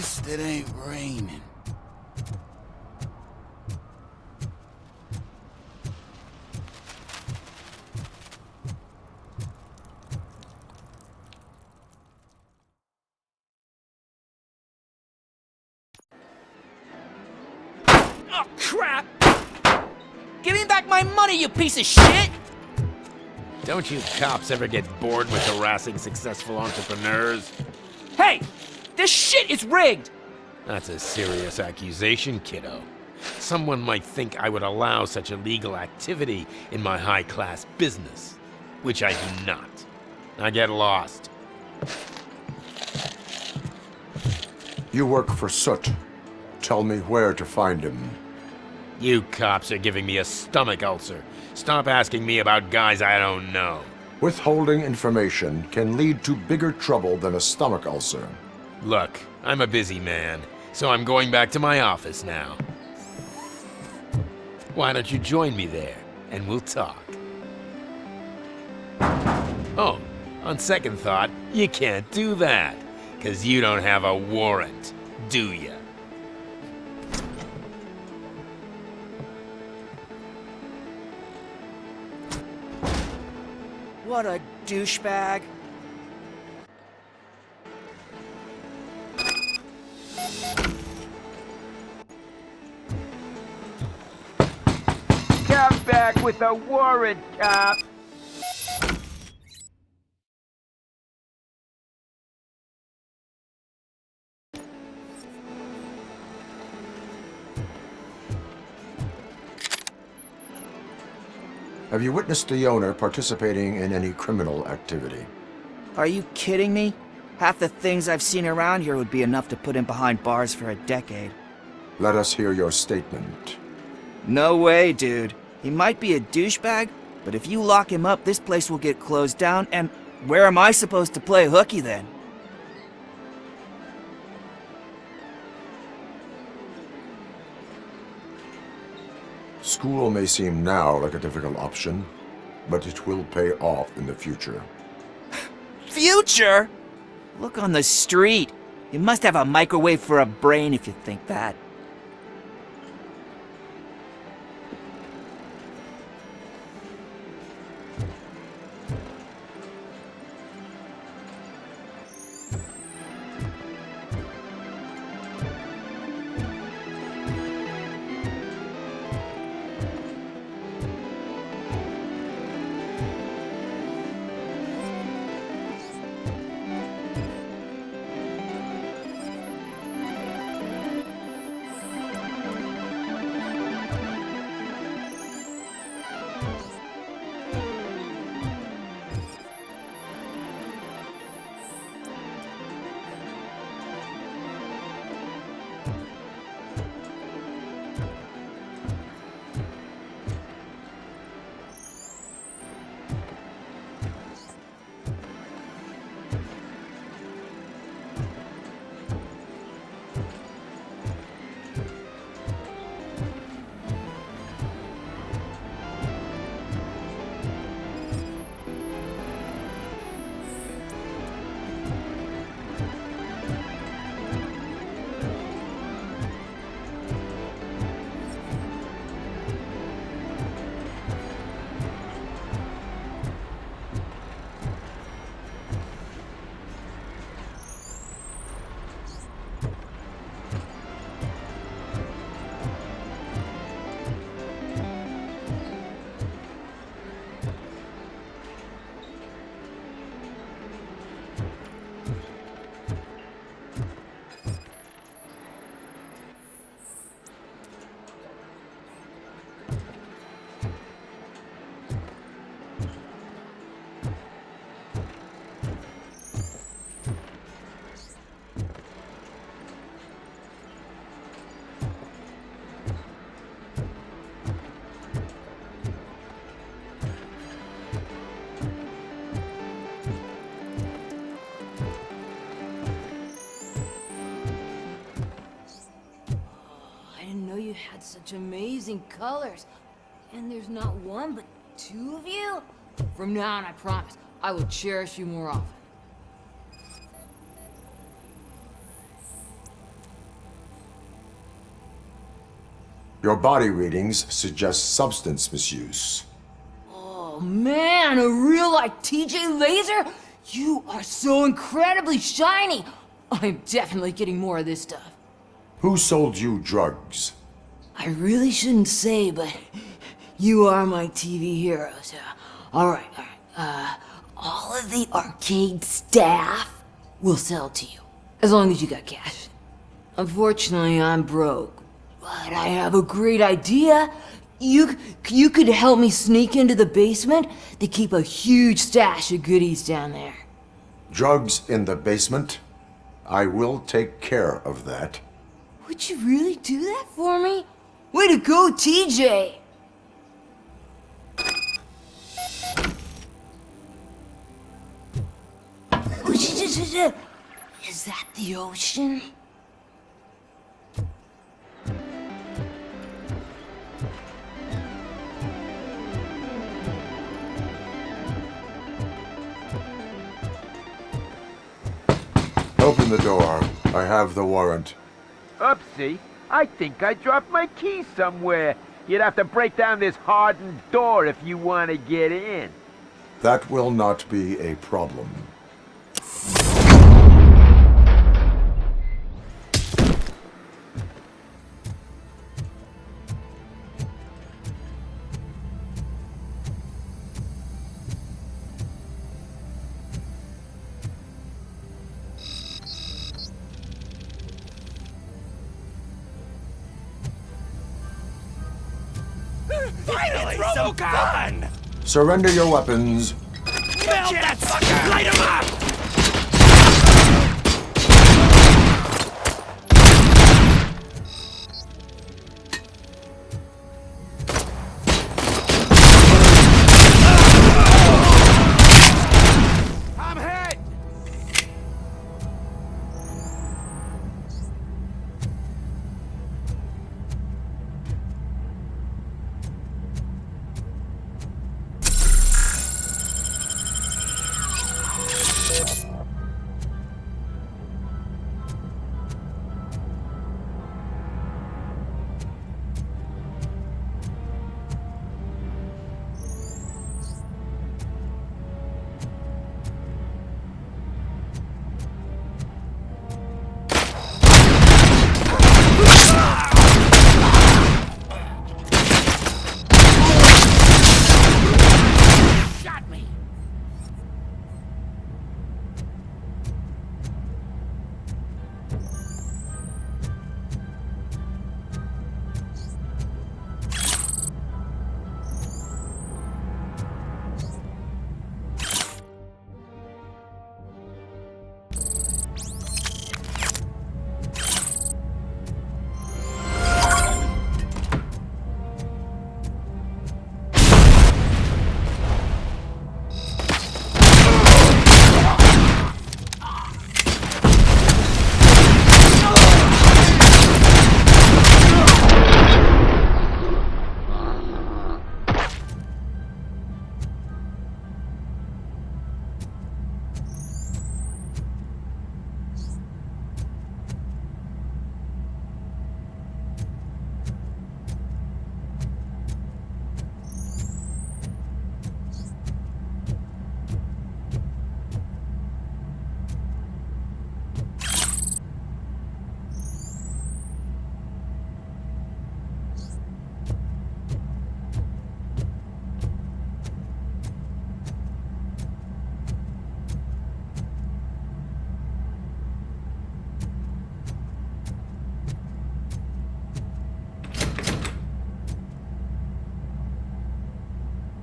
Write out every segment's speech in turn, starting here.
least it ain't raining. Oh, crap! Give me back my money, you piece of shit! Don't you cops ever get bored with harassing successful entrepreneurs? Hey! This shit is rigged! That's a serious accusation, kiddo. Someone might think I would allow such illegal activity in my high-class business, which I do not. I get lost. You work for Soot. Tell me where to find him. You cops are giving me a stomach ulcer. Stop asking me about guys I don't know. Withholding information can lead to bigger trouble than a stomach ulcer. Look, I'm a busy man, so I'm going back to my office now. Why don't you join me there, and we'll talk. Oh, on second thought, you can't do that, 'cause you don't have a warrant, do ya? What a douchebag. Come back with a warrant, cop! Have you witnessed the owner participating in any criminal activity? Are you kidding me? Half the things I've seen around here would be enough to put him behind bars for a decade. Let us hear your statement. No way, dude. He might be a douchebag, but if you lock him up, this place will get closed down, and where am I supposed to play hooky then? School may seem now like a difficult option, but it will pay off in the future. Future? Look on the street. You must have a microwave for a brain if you think that. You had such amazing colors. And there's not one, but two of you? From now on, I promise, I will cherish you more often. Your body readings suggest substance misuse. Oh man, a real like TJ laser? You are so incredibly shiny! I'm definitely getting more of this stuff. Who sold you drugs? I really shouldn't say, but you are my TV heroes. Alright. All of the arcade staff will sell to you, as long as you got cash. Unfortunately, I'm broke, but I have a great idea. You could help me sneak into the basement. They keep a huge stash of goodies down there. Drugs in the basement? I will take care of that. Would you really do that for me? Way to go, TJ! Is that the ocean? Open the door. I have the warrant. Oopsie. I think I dropped my key somewhere. You'd have to break down this hardened door if you want to get in. That will not be a problem. Finally, RoboCop! Surrender your weapons. Melt that fucker! Light him up! I'm hit!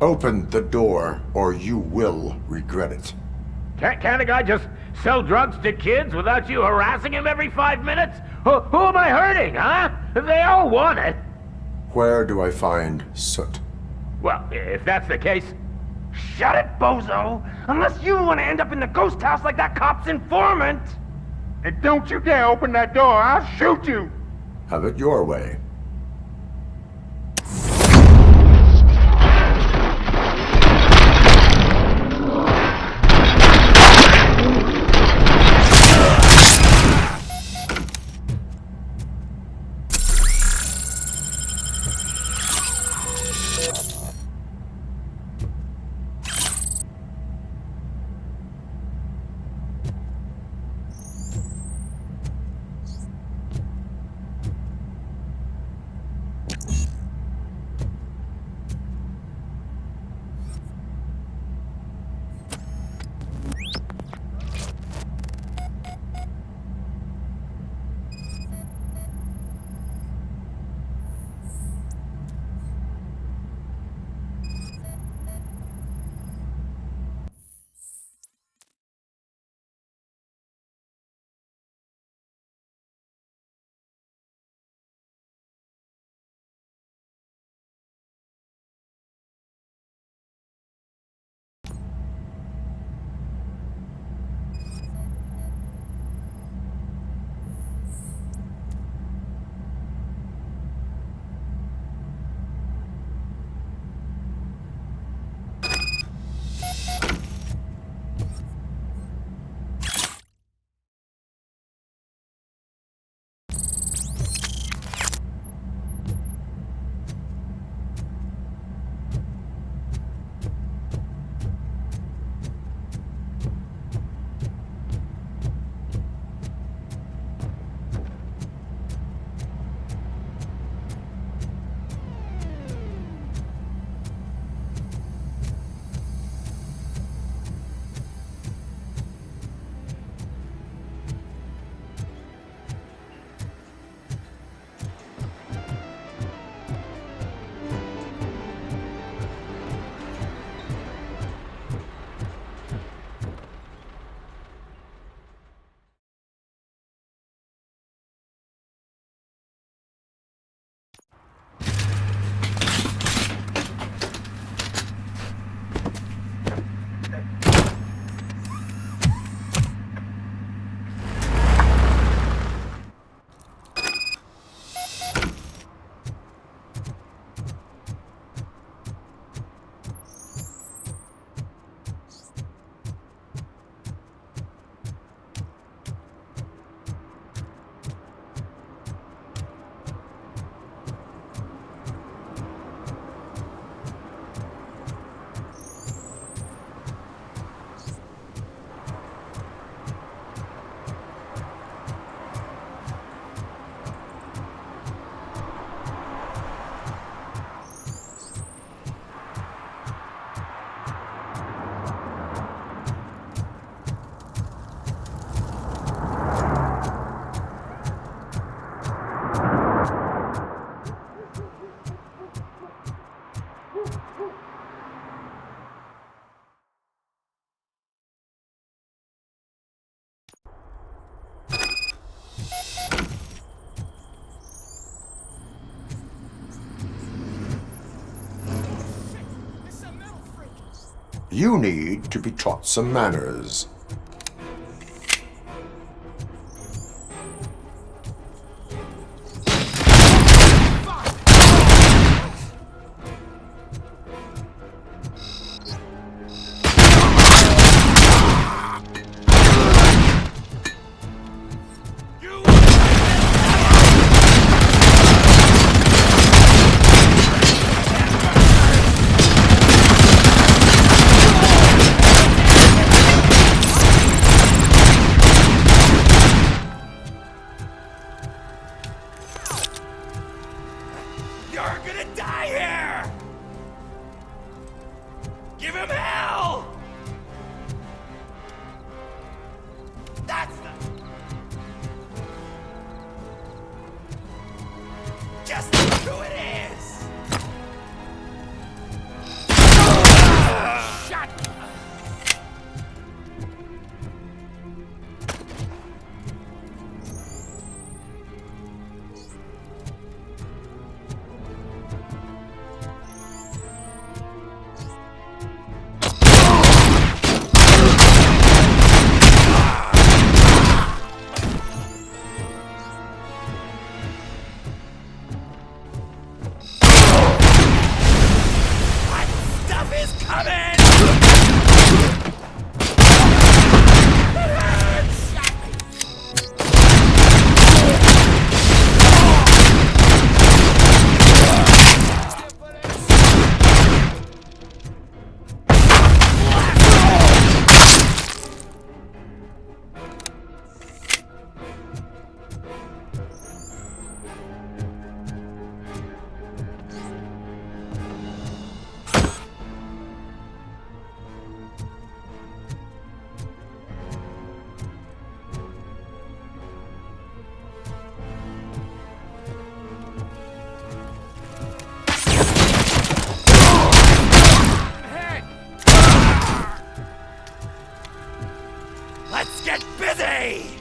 Open the door, or you will regret it. Can't a guy just sell drugs to kids without you harassing him every 5 minutes? Who am I hurting, huh? They all want it. Where do I find Soot? Well, if that's the case, shut it, bozo! Unless you want to end up in the ghost house like that cop's informant! And don't you dare open that door, I'll shoot you! Have it your way. You need to be taught some manners. You're gonna die here! Give him hell! That's the... Just who it is! Shut! Let's get busy!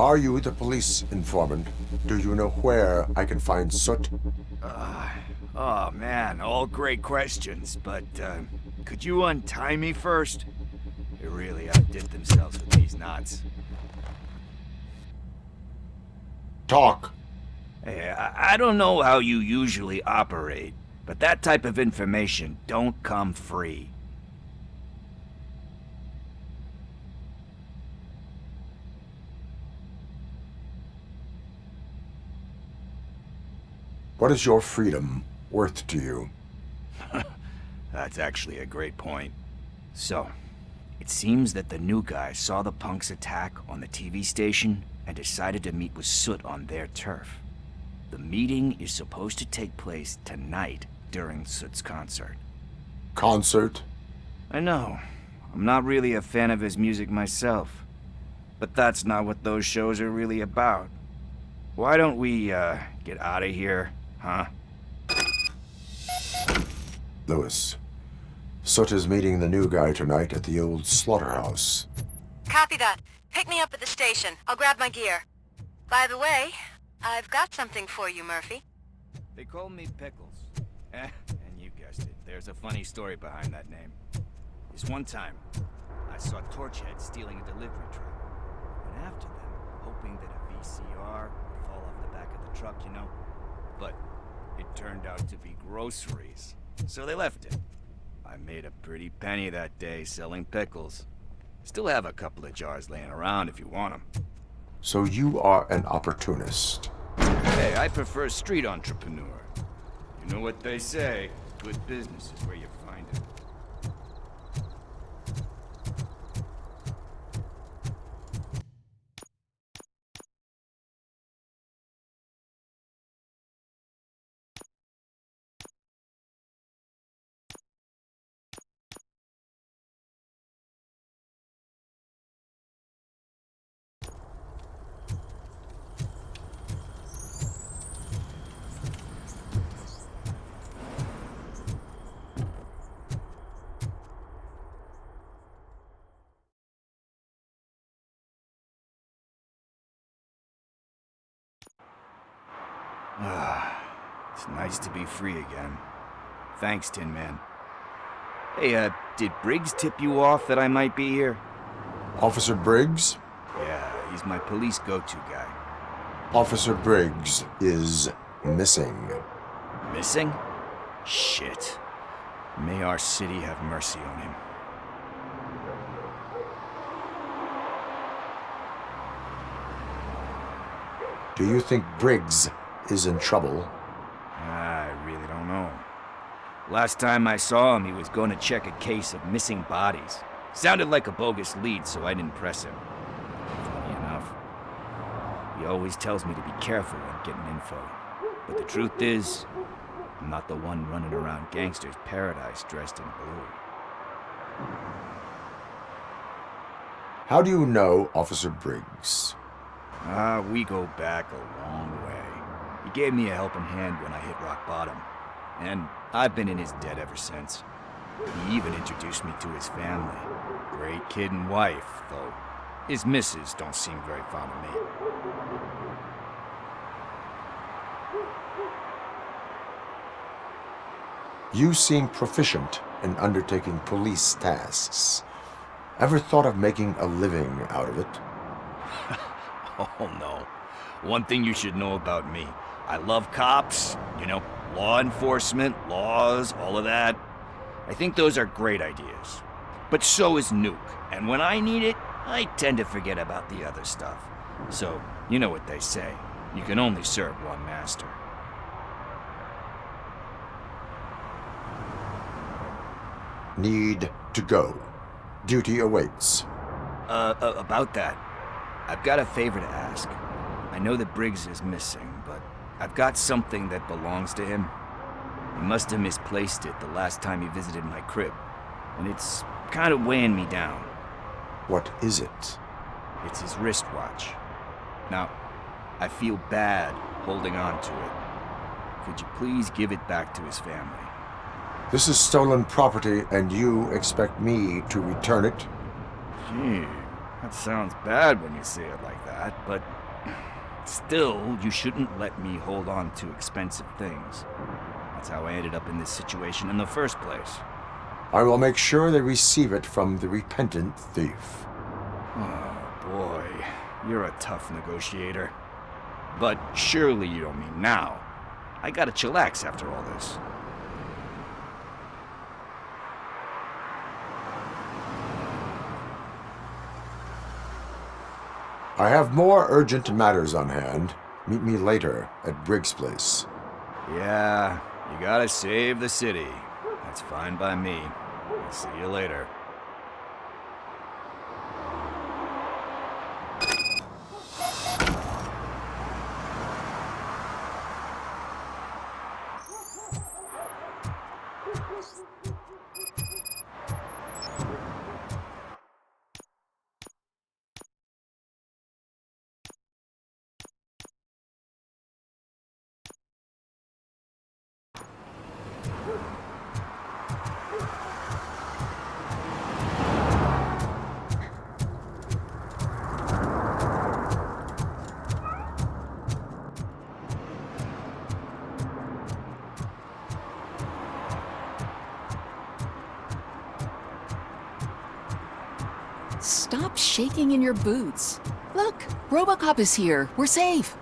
Are you the police informant? Do you know where I can find Soot? Oh man, all great questions, but could you untie me first? They really outdid themselves with these knots. Talk. Hey, I don't know how you usually operate, but that type of information don't come free. What is your freedom worth to you? That's actually a great point. So, it seems that the new guy saw the punk's attack on the TV station and decided to meet with Soot on their turf. The meeting is supposed to take place tonight during Soot's concert. Concert? I know. I'm not really a fan of his music myself. But that's not what those shows are really about. Why don't we, get out of here, huh? Lewis. Soot is meeting the new guy tonight at the old slaughterhouse. Copy that. Pick me up at the station. I'll grab my gear. By the way, I've got something for you, Murphy. They call me Pickles. And you guessed it, there's a funny story behind that name. This one time, I saw Torchhead stealing a delivery truck. I went after them, hoping that a VCR would fall off the back of the truck, you know? But it turned out to be groceries, so they left it. I made a pretty penny that day selling pickles. Still have a couple of jars laying around if you want them. So you are an opportunist. Hey, I prefer street entrepreneur. You know what they say, good business is where you find it. It's nice to be free again. Thanks, Tin Man. Hey, did Briggs tip you off that I might be here? Officer Briggs? Yeah, he's my police go-to guy. Officer Briggs is missing. Missing? Shit. May our city have mercy on him. Do you think Briggs is in trouble? I really don't know. Last time I saw him, he was going to check a case of missing bodies. Sounded like a bogus lead, so I didn't press him. Funny enough. He always tells me to be careful when getting info. But the truth is, I'm not the one running around Gangster's Paradise dressed in blue. How do you know Officer Briggs? We go back a long way. He gave me a helping hand when I hit rock bottom. And I've been in his debt ever since. He even introduced me to his family. Great kid and wife, though his missus don't seem very fond of me. You seem proficient in undertaking police tasks. Ever thought of making a living out of it? Oh no. One thing you should know about me. I love cops, you know, law enforcement, laws, all of that. I think those are great ideas. But so is Nuke, and when I need it, I tend to forget about the other stuff. So, you know what they say. You can only serve one master. Need to go. Duty awaits. About that, I've got a favor to ask. I know that Briggs is missing, but I've got something that belongs to him. He must have misplaced it the last time he visited my crib, and it's kind of weighing me down. What is it? It's his wristwatch. Now, I feel bad holding on to it. Could you please give it back to his family? This is stolen property, and you expect me to return it? Gee, That sounds bad when you say it like that, but still, you shouldn't let me hold on to expensive things. That's how I ended up in this situation in the first place. I will make sure they receive it from the repentant thief. Oh boy, you're a tough negotiator. But surely you don't mean now. I gotta chillax after all this. I have more urgent matters on hand. Meet me later at Briggs' place. Yeah, you gotta save the city. That's fine by me. I'll see you later. Stop shaking in your boots. Look, RoboCop is here. We're safe.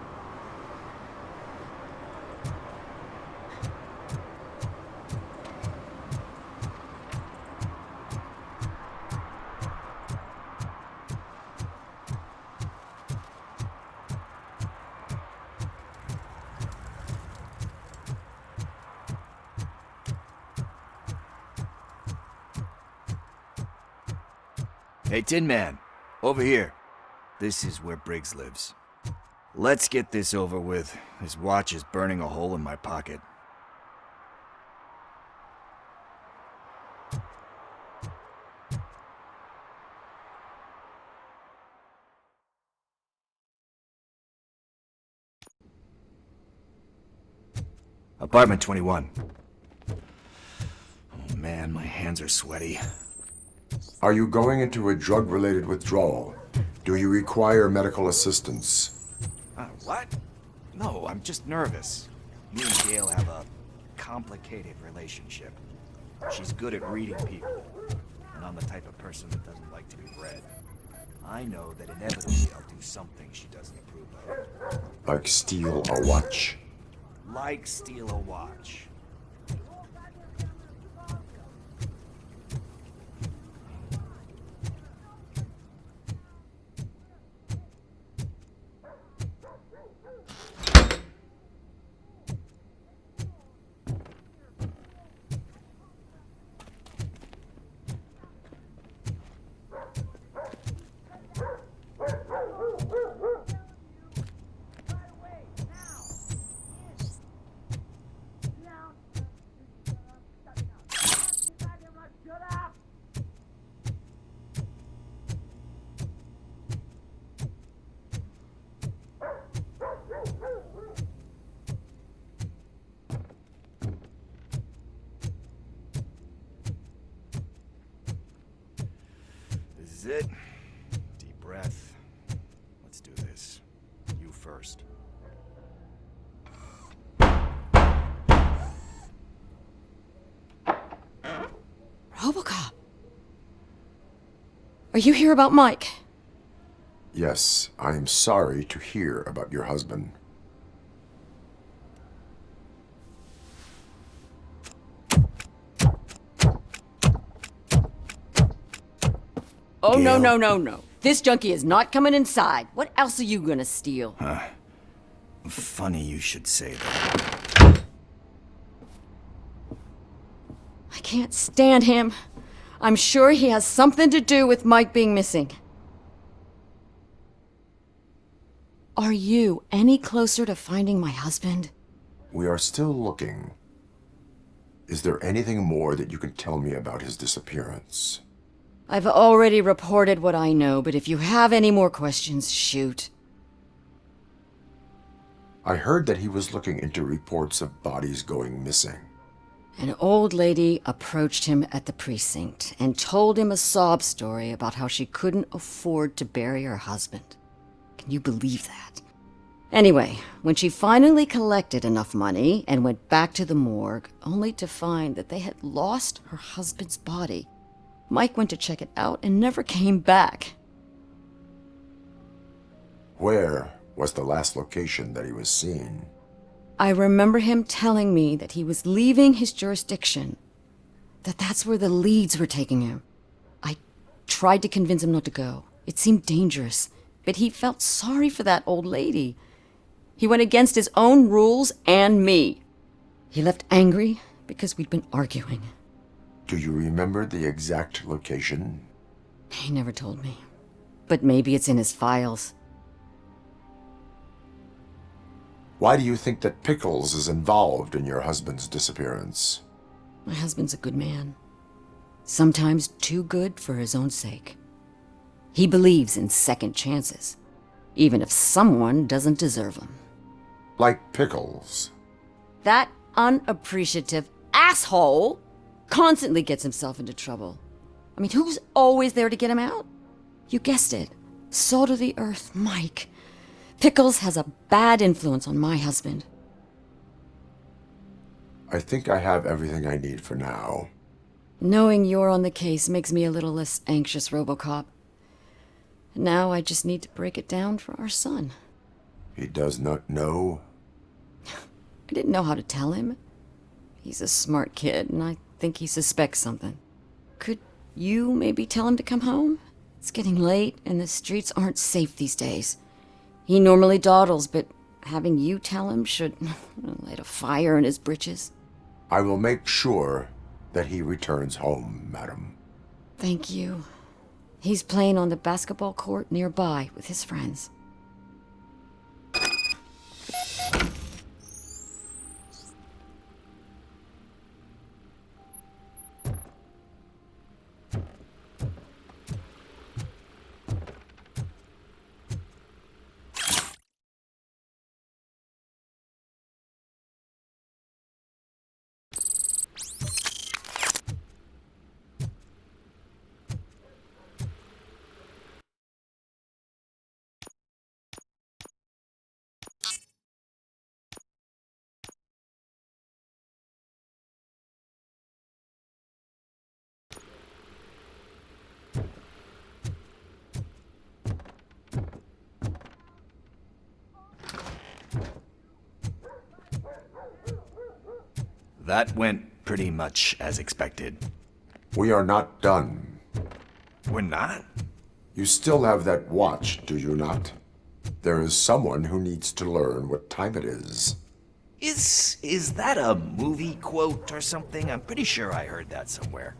Hey, Tin Man, over here. This is where Briggs lives. Let's get this over with. His watch is burning a hole in my pocket. Apartment 21. Oh man, my hands are sweaty. Are you going into a drug-related withdrawal? Do you require medical assistance? What? No, I'm just nervous. Me and Gail have a complicated relationship. She's good at reading people, and I'm the type of person that doesn't like to be read. I know that inevitably I'll do something she doesn't approve of. Like steal a watch? Like steal a watch. This is it. Deep breath. Let's do this. You first. RoboCop. Are you here about Mike? Yes, I am sorry to hear about your husband. Oh, Gail? no. This junkie is not coming inside. What else are you gonna steal? Funny you should say that. I can't stand him. I'm sure he has something to do with Mike being missing. Are you any closer to finding my husband? We are still looking. Is there anything more that you can tell me about his disappearance? I've already reported what I know, but if you have any more questions, shoot. I heard that he was looking into reports of bodies going missing. An old lady approached him at the precinct and told him a sob story about how she couldn't afford to bury her husband. Can you believe that? Anyway, when she finally collected enough money and went back to the morgue, only to find that they had lost her husband's body, Mike went to check it out and never came back. Where was the last location that he was seen? I remember him telling me that he was leaving his jurisdiction, that's where the leads were taking him. I tried to convince him not to go. It seemed dangerous, but he felt sorry for that old lady. He went against his own rules and me. He left angry because we'd been arguing. Do you remember the exact location? He never told me. But maybe it's in his files. Why do you think that Pickles is involved in your husband's disappearance? My husband's a good man. Sometimes too good for his own sake. He believes in second chances, even if someone doesn't deserve them. Like Pickles. That unappreciative asshole constantly gets himself into trouble. I mean, who's always there to get him out? You guessed it. Salt of the earth, Mike. Pickles has a bad influence on my husband. I think I have everything I need for now. Knowing you're on the case makes me a little less anxious, RoboCop. Now I just need to break it down for our son. He does not know? I didn't know how to tell him. He's a smart kid, and I think he suspects something. Could you maybe tell him to come home? It's getting late, and the streets aren't safe these days. He normally dawdles, but having you tell him should light a fire in his britches. I will make sure that he returns home, madam. Thank you. He's playing on the basketball court nearby with his friends. That went pretty much as expected. We are not done. We're not? You still have that watch, do you not? There is someone who needs to learn what time it is. Is that a movie quote or something? I'm pretty sure I heard that somewhere.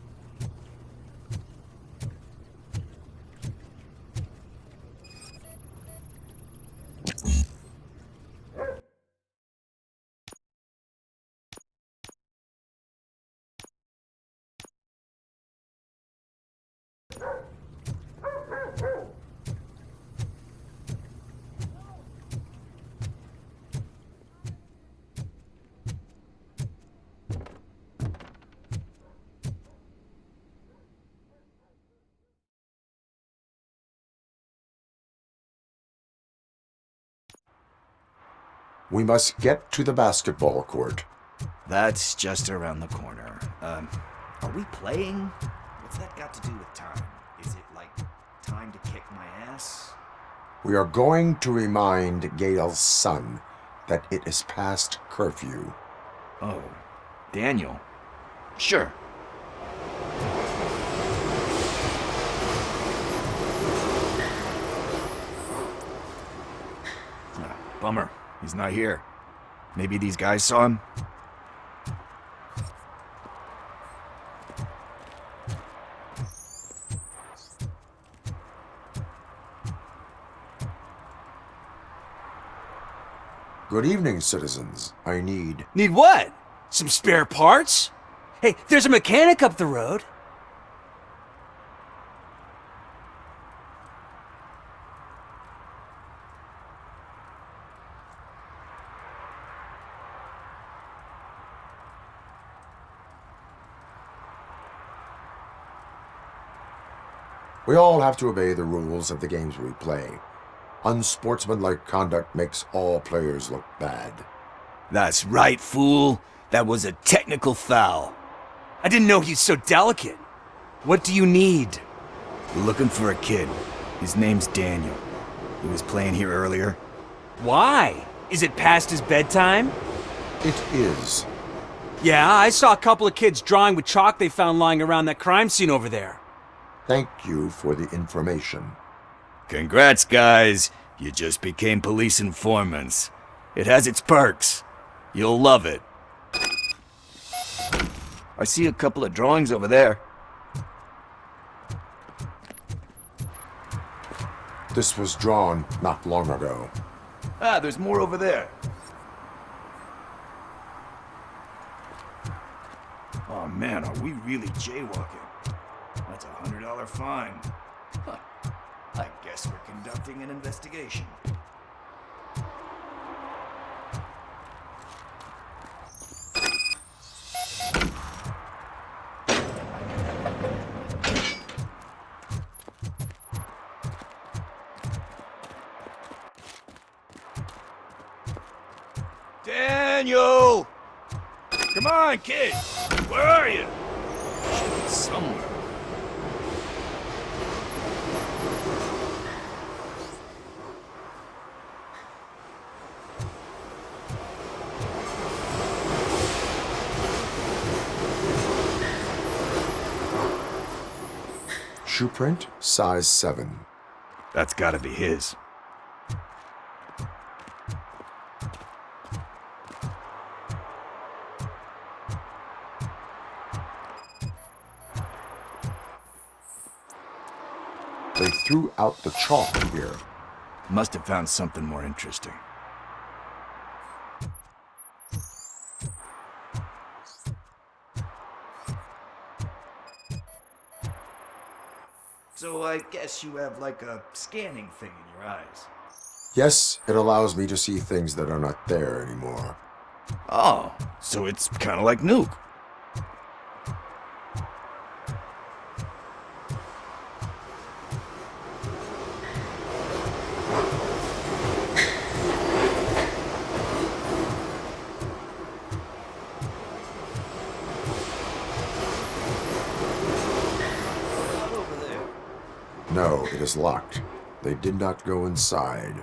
We must get to the basketball court. That's just around the corner. Are we playing? What's that got to do with time? Is it like time to kick my ass? We are going to remind Gail's son that it is past curfew. Oh, Daniel. Sure. Bummer. He's not here. Maybe these guys saw him? Good evening, citizens. I need... Need what? Some spare parts? Hey, there's a mechanic up the road. We all have to obey the rules of the games we play. Unsportsmanlike conduct makes all players look bad. That's right, fool. That was a technical foul. I didn't know he's so delicate. What do you need? We're looking for a kid. His name's Daniel. He was playing here earlier. Why? Is it past his bedtime? It is. Yeah, I saw a couple of kids drawing with chalk they found lying around that crime scene over there. Thank you for the information. Congrats, guys. You just became police informants. It has its perks. You'll love it. I see a couple of drawings over there. This was drawn not long ago. Ah, there's more over there. Oh man, are we really jaywalking? That's a $100 fine. Huh. I guess we're conducting an investigation. Daniel! Come on, kid! Where are you? Should be somewhere. Shoe print, size 7. That's gotta be his. They threw out the chalk here. Must have found something more interesting. So I guess you have like a scanning thing in your eyes. Yes, it allows me to see things that are not there anymore. Oh, so it's kind of like Nuke. No, it is locked. They did not go inside.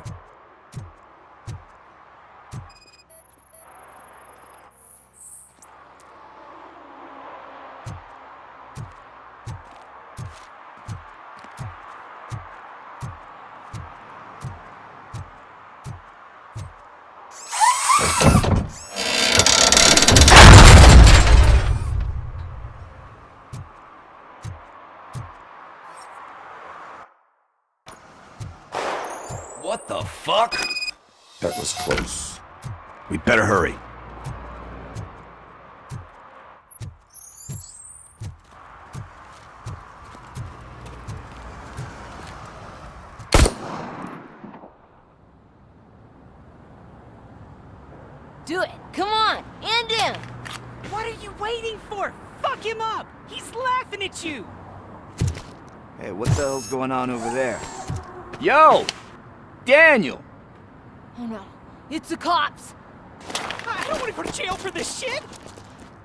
What the fuck? That was close. We better hurry. Do it! Come on! End him! What are you waiting for? Fuck him up! He's laughing at you! Hey, what the hell's going on over there? Yo! Daniel! Oh no, it's the cops! I don't want to go to jail for this shit!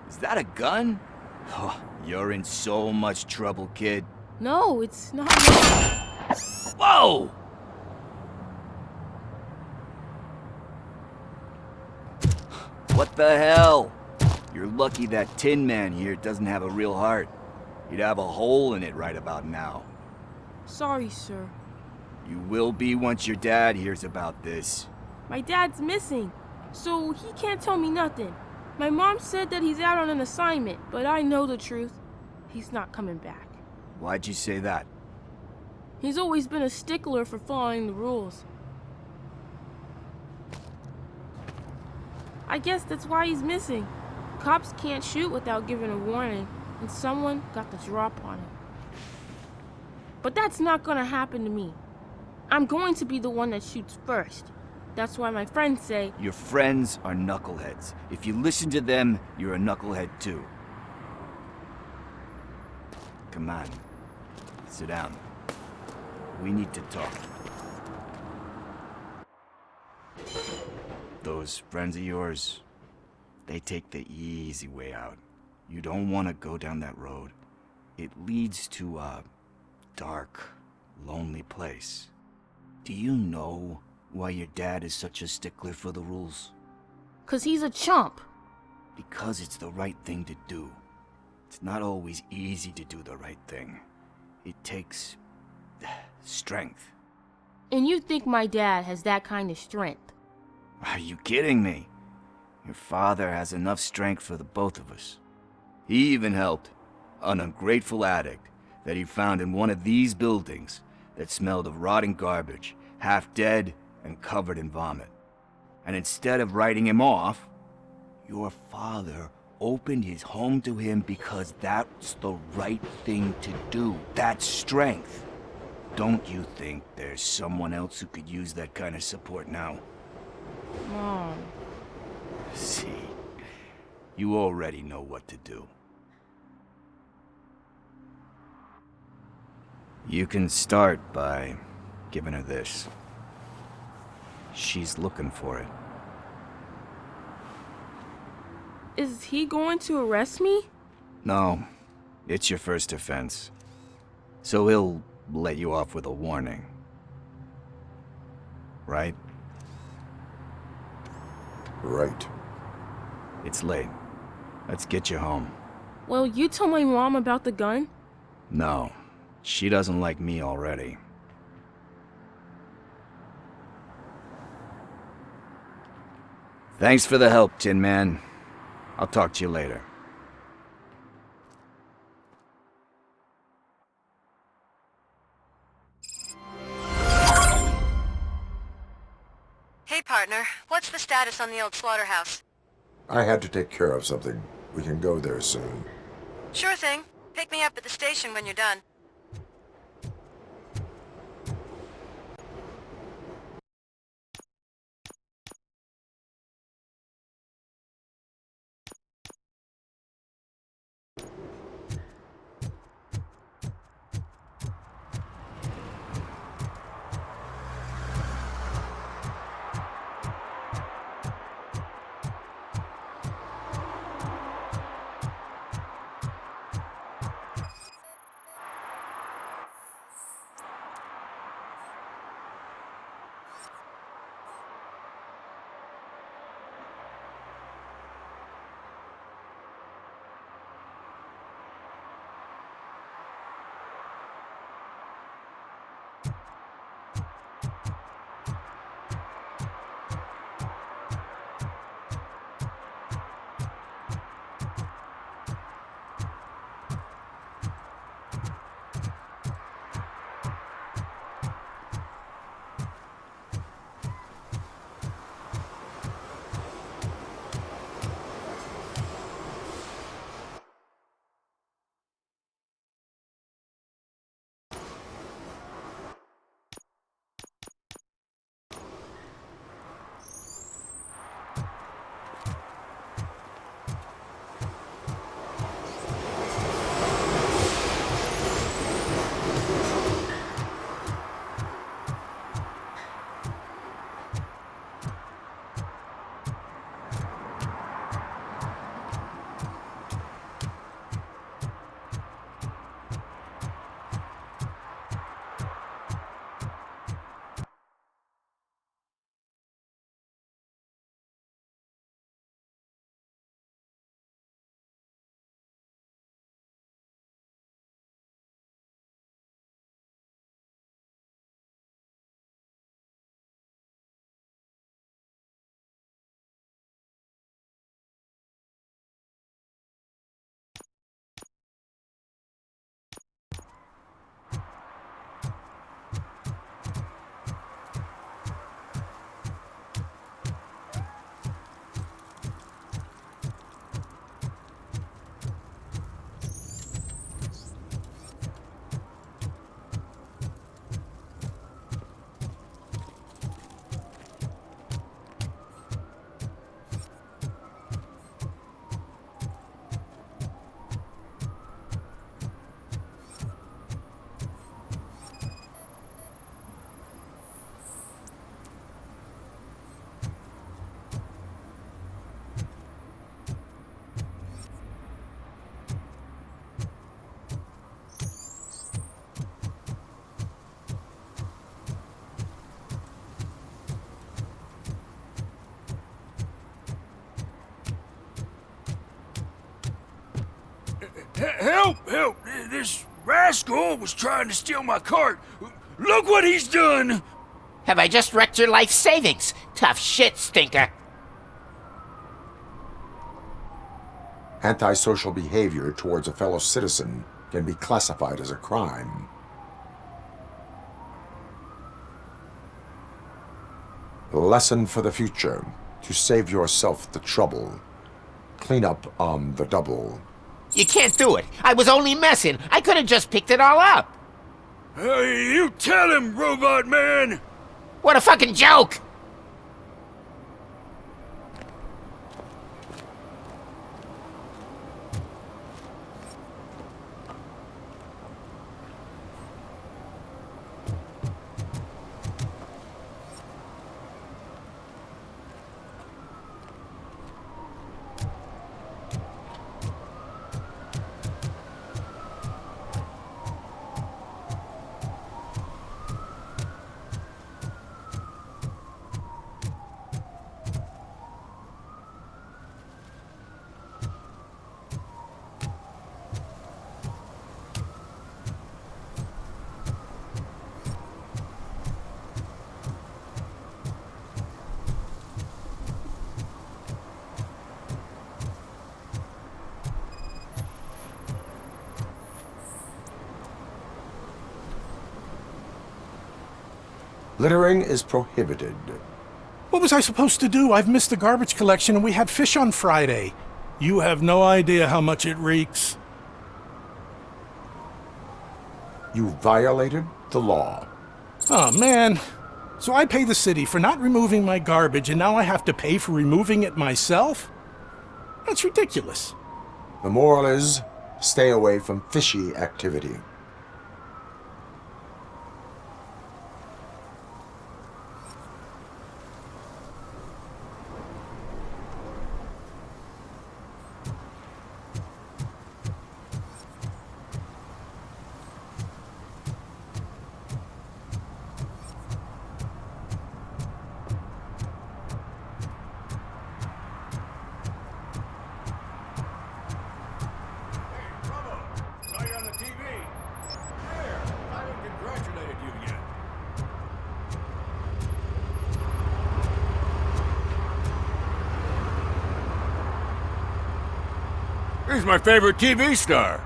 Is that a gun? Oh, you're in so much trouble, kid. No, it's not. Whoa! What the hell? You're lucky that Tin Man here doesn't have a real heart. He'd have a hole in it right about now. Sorry, sir. You will be once your dad hears about this. My dad's missing, so he can't tell me nothing. My mom said that he's out on an assignment, but I know the truth. He's not coming back. Why'd you say that? He's always been a stickler for following the rules. I guess that's why he's missing. Cops can't shoot without giving a warning, and someone got the drop on him. But that's not gonna happen to me. I'm going to be the one that shoots first. That's why my friends say... Your friends are knuckleheads. If you listen to them, you're a knucklehead too. Come on. Sit down. We need to talk. Those friends of yours, they take the easy way out. You don't want to go down that road. It leads to a dark, lonely place. Do you know why your dad is such a stickler for the rules? 'Cause he's a chump. Because it's the right thing to do. It's not always easy to do the right thing. It takes strength. And you think my dad has that kind of strength? Are you kidding me? Your father has enough strength for the both of us. He even helped an ungrateful addict that he found in one of these buildings that smelled of rotting garbage, half dead and covered in vomit. And instead of writing him off, your father opened his home to him because that's the right thing to do. That's strength. Don't you think there's someone else who could use that kind of support now? Mom. See, you already know what to do. You can start by giving her this. She's looking for it. Is he going to arrest me? No, it's your first offense. So he'll let you off with a warning. Right? Right. It's late. Let's get you home. Well, you told my mom about the gun? No, she doesn't like me already. Thanks for the help, Tin Man. I'll talk to you later. Hey, partner. What's the status on the old slaughterhouse? I had to take care of something. We can go there soon. Sure thing. Pick me up at the station when you're done. Help! Help! This rascal was trying to steal my cart. Look what he's done! Have I just wrecked your life savings? Tough shit, stinker. Antisocial behavior towards a fellow citizen can be classified as a crime. Lesson for the future. To save yourself the trouble. Clean up on the double. You can't do it. I was only messing. I could have just picked it all up. Hey, you tell him, Robot Man! What a fucking joke! Littering is prohibited. What was I supposed to do? I've missed the garbage collection and we had fish on Friday. You have no idea how much it reeks. You violated the law. Oh, man. So I pay the city for not removing my garbage and now I have to pay for removing it myself? That's ridiculous. The moral is, stay away from fishy activity. He's my favorite TV star.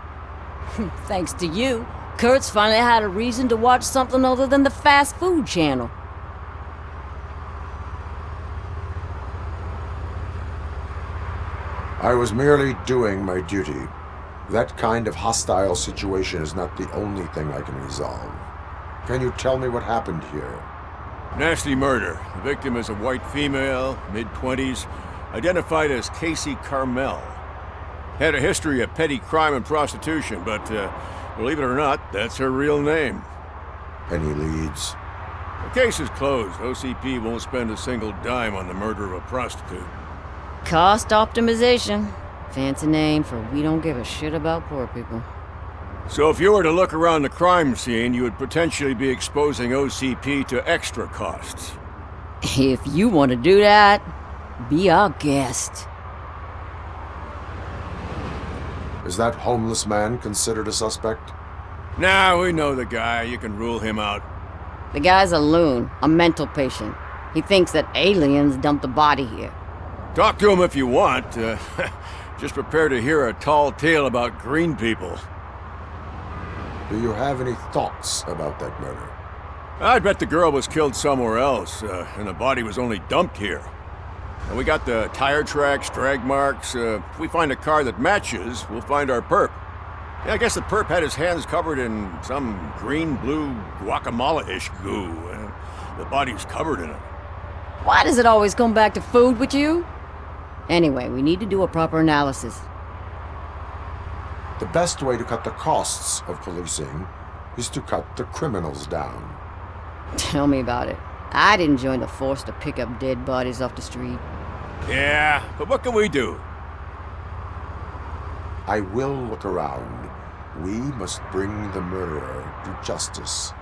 Thanks to you, Kurt's finally had a reason to watch something other than the fast food channel. I was merely doing my duty. That kind of hostile situation is not the only thing I can resolve. Can you tell me what happened here? Nasty murder. The victim is a white female, mid-20s, identified as Casey Carmel. Had a history of petty crime and prostitution, but believe it or not, that's her real name. Any leads? The case is closed. OCP won't spend a single dime on the murder of a prostitute. Cost optimization. Fancy name for we don't give a shit about poor people. So if you were to look around the crime scene, you would potentially be exposing OCP to extra costs. If you want to do that, be our guest. Is that homeless man considered a suspect? Nah, we know the guy. You can rule him out. The guy's a loon, a mental patient. He thinks that aliens dumped the body here. Talk to him if you want. Just prepare to hear a tall tale about green people. Do you have any thoughts about that murder? I bet the girl was killed somewhere else, and the body was only dumped here. And we got the tire tracks, drag marks. If we find a car that matches, we'll find our perp. Yeah, I guess the perp had his hands covered in some green-blue guacamole-ish goo. The body's covered in it. Why does it always come back to food with you? Anyway, we need to do a proper analysis. The best way to cut the costs of policing is to cut the criminals down. Tell me about it. I didn't join the force to pick up dead bodies off the street. Yeah, but what can we do? I will look around. We must bring the murderer to justice.